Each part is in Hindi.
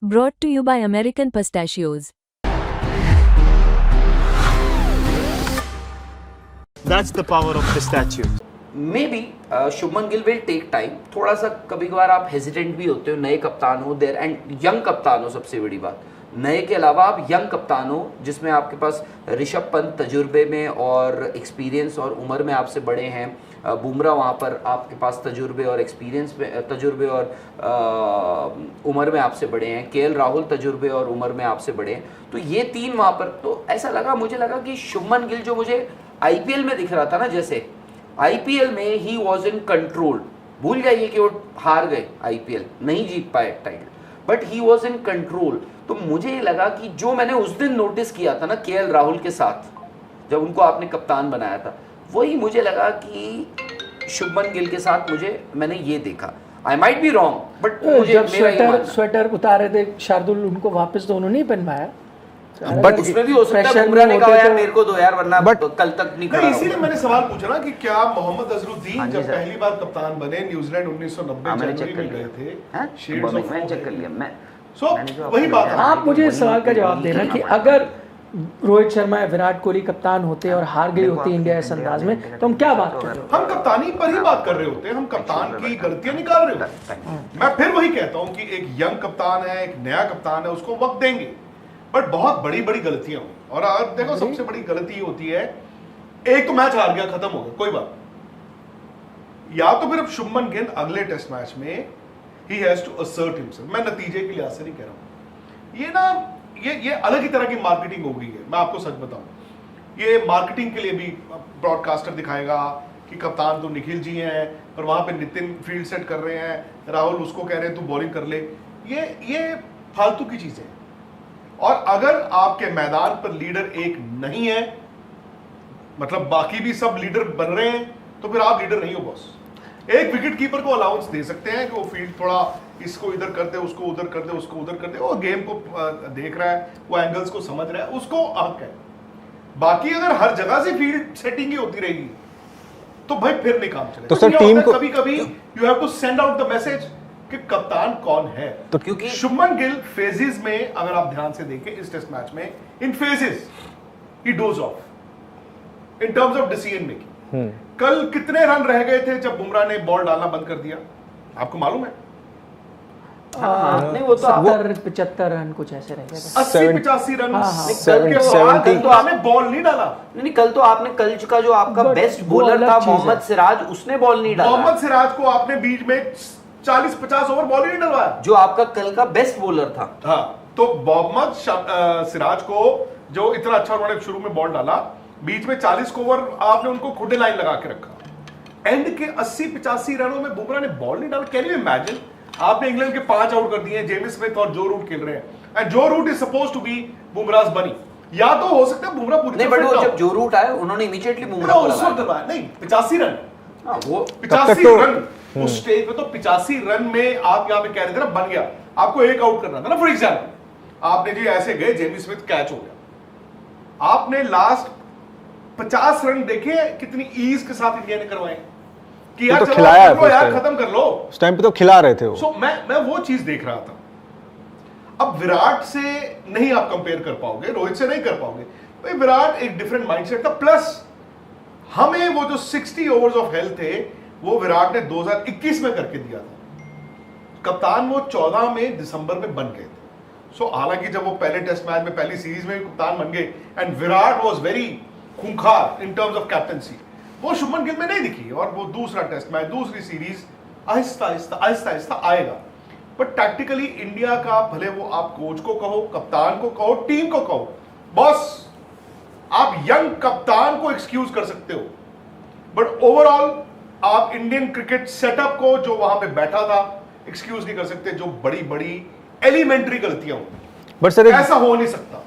Brought to you by American Pistachios. That's the power of pistachio. May be Shubman Gill will take time. थोड़ा सा कभी कभार आप हेजिटेंट भी होते हो, नए कप्तान हो देर एंड यंग कप्तान हो. सबसे बड़ी बात, नए के अलावा आप यंग कप्तान हो जिसमें आपके पास ऋषभ पंत तजुर्बे में और एक्सपीरियंस और उम्र में आपसे बड़े हैं. बुमराह वहाँ पर आपके पास तजुर्बे और एक्सपीरियंस में, तजुर्बे और उम्र में आपसे बड़े हैं. केएल राहुल तजुर्बे और उम्र में आपसे बड़े हैं. तो ये तीन वहाँ पर, तो ऐसा लगा, मुझे लगा कि शुभमन गिल जो मुझे आईपीएल में दिख रहा था ना, जैसे आईपीएल में ही वॉज इन कंट्रोल. भूल जाइए कि वो हार गए, आईपीएल नहीं जीत पाए title, but he was in control. तो मुझे ये लगा कि जो मैंने उस दिन नोटिस किया था ना केएल राहुल के साथ, जब उनको आपने कप्तान बनाया था, वही मुझे लगा कि शुभमन गिल के साथ मैंने ये देखा. I might be wrong, but मुझे जब मेरा स्वेटर उतारे थे शार्दुल, उनको वापस तो उन्होंने नहीं पहनवाया. बट उसमें भी हो सकता है बुमराह ने कहा यार मेरे को दो यार, वरना कल तक नहीं खड़ा. इसीलिए मैंने सवाल पूछा ना कि क्या मोहम्मद अजरुद्दीन जब पहली बार कप्तान बने न्यूजीलैंड 1990 जनवरी में गए थे, शेड्स ऑफ मैंने चेक कर लिया. मैं सो वही बात है. आप मुझे इस सवाल का जवाब देना कि अगर रोहित शर्मा या विराट कोहली कप्तान होते और हार गई होती इंडिया इस अंदाज में, तो हम क्या बात कर रहे होते? हम कप्तानी पर ही बात कर रहे होते हैं, हम कप्तान की गलतियां निकाल रहे होते हैं. मैं फिर वही कहता हूं कि एक यंग कप्तान है, एक नया कप्तान है, उसको वक्त देंगे, बट बहुत बड़ी बड़ी गलतियां हुई. और अब देखो सबसे बड़ी गलती होती है, एक तो मैच हार गया, खत्म हो गया, कोई बात. या तो फिर अब शुभमन गिल अगले टेस्ट मैच में he has to assert himself. मैं नतीजे के लिहाज से नहीं कह रहा हूं. ये ना ये अलग ही तरह की मार्केटिंग हो गई है. मैं आपको सच बताऊं, ये मार्केटिंग के लिए भी ब्रॉडकास्टर दिखाएगा कि कप्तान तो निखिल जी हैं, और वहां पे नितिन फील्ड सेट कर रहे हैं, राहुल उसको कह रहे हैं तू बॉलिंग कर ले. ये फालतू की चीजें हैं. और अगर आपके मैदान पर लीडर एक नहीं है, मतलब बाकी भी सब लीडर बन रहे हैं, तो फिर आप लीडर नहीं हो बॉस. एक विकेट कीपर को अलाउंस दे सकते हैं कि वो फील्ड थोड़ा इसको इधर कर दे, उसको उधर कर दे, उसको उधर कर दे, वो गेम को देख रहा है, वो एंगल्स को समझ रहा है, उसको हक है. बाकी अगर हर जगह से फील्ड सेटिंग ही होती रहेगी तो भाई फिर नहीं काम चलेगा. तो सर टीम को कभी you have to send out the message कि कप्तान कौन है. तो क्योंकि शुभमन गिल फेजेस में, अगर आप ध्यान से देखें इस टेस्ट मैच में, in phases he dozes off in terms of decision making. कल कितने रन रह गए थे जब बुमराह ने बॉल डालना बंद कर दिया, आपको मालूम है? नहीं, वो तो 70-75 रन कुछ ऐसे रह गए थे. 80-85 रन. कल तो आपने बॉल नहीं डाला. नहीं, कल तो आपने, कल का जो आपका बेस्ट बॉलर था मोहम्मद सिराज, उसने बॉल नहीं डाला. मोहम्मद सिराज को आपने बीच में 40-50 ओवर बॉल ही नहीं डलवाया, जो आपका कल का बेस्ट बॉलर था. हाँ, तो मोहम्मद सिराज को जो इतना अच्छा उन्होंने शुरू में बॉल डाला, बीच में 40 ओवर आपने उनको खुदे लाइन लगा के रखा. एंड के 80-85 रनों में बुमराह ने बॉल नहीं डाला. Can you imagine? आपने इंग्लैंड के 5 आउट कर दिए, जेम्स स्मिथ और जो रूट खेल रहे हैं, and Joe Root is supposed to be Bumrah's bunny. या तो हो सकता है बुमराह पूरी नहीं, बट वो जब जो रूट आए उन्होंने इमीडिएटली बुमराह को लगाया. नहीं, 85 रन. वो 85 रन उस स्टेज पे, तो 85 रन में आप यहां पे कह रहे थे ना, बन गया, आपको एक आउट करना था ना. फॉर एग्जाम्पल आपने जी ऐसे गए, जेमी स्मिथ कैच हो गया. आपने लास्ट 50 रन देखे कितनी ईज के साथ इंडिया ने करवाए कि यार तो खिलाया है, यार खत्म कर लो. उस टाइम पे तो खिला रहे थे वो. सो मैं वो चीज देख रहा था. अब विराट से नहीं आप कंपेयर कर पाओगे, रोहित से नहीं कर पाओगे. भाई विराट एक डिफरेंट माइंडसेट था. प्लस हमें वो जो 60 ओवर्स ऑफ हेल्थ थे, वो विराट ने 2021 में करके दिया था. कप्तान वो 14 में दिसंबर में बन गए थे. सो हालांकि जब वो पहले टेस्ट मैच में, पहली सीरीज में कप्तान बन गए, एंड विराट वाज वेरी खूंखार इन टर्म्स ऑफ कैप्टनसी, वो शुभमन गिल में नहीं दिखी. और वो दूसरा टेस्ट मैच, दूसरी सीरीज आहिस्ता आहिस्ता आएगा. बट टैक्टिकली इंडिया का, भले वो आप कोच को कहो, कप्तान को कहो, टीम को कहो, बॉस आप यंग कप्तान को एक्सक्यूज कर सकते हो, बट ओवरऑल आप इंडियन क्रिकेट सेटअप को, जो वहां पे बैठा था, एक्सक्यूज नहीं कर सकते. जो बड़ी बड़ी एलिमेंट्री गलतियां हुई, बट सर ऐसा हो नहीं सकता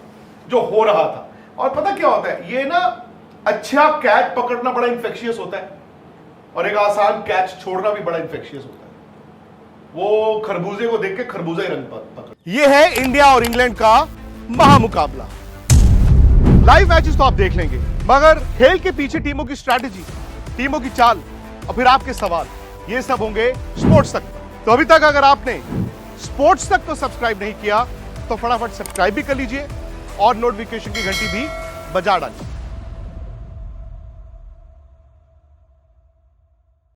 जो हो रहा था. और पता क्या होता है, ये ना अच्छा कैच पकड़ना बड़ा इंफेक्शियस होता है, और एक आसान कैच छोड़ना भी बड़ा इंफेक्शियस होता है. वो खरबूजे को देख के खरबूजा ही रंग पकड़. ये है इंडिया और इंग्लैंड का महामुकाबला. लाइव मैचेस तो आप देख लेंगे, मगर खेल के पीछे टीमों की स्ट्रैटेजी, टीमों की चाल और फिर आपके सवाल, ये सब होंगे स्पोर्ट्स तक. तो अभी तक अगर आपने स्पोर्ट्स तक को सब्सक्राइब नहीं किया तो फटाफट सब्सक्राइब भी कर लीजिए और नोटिफिकेशन की घंटी भी बजा डालिए।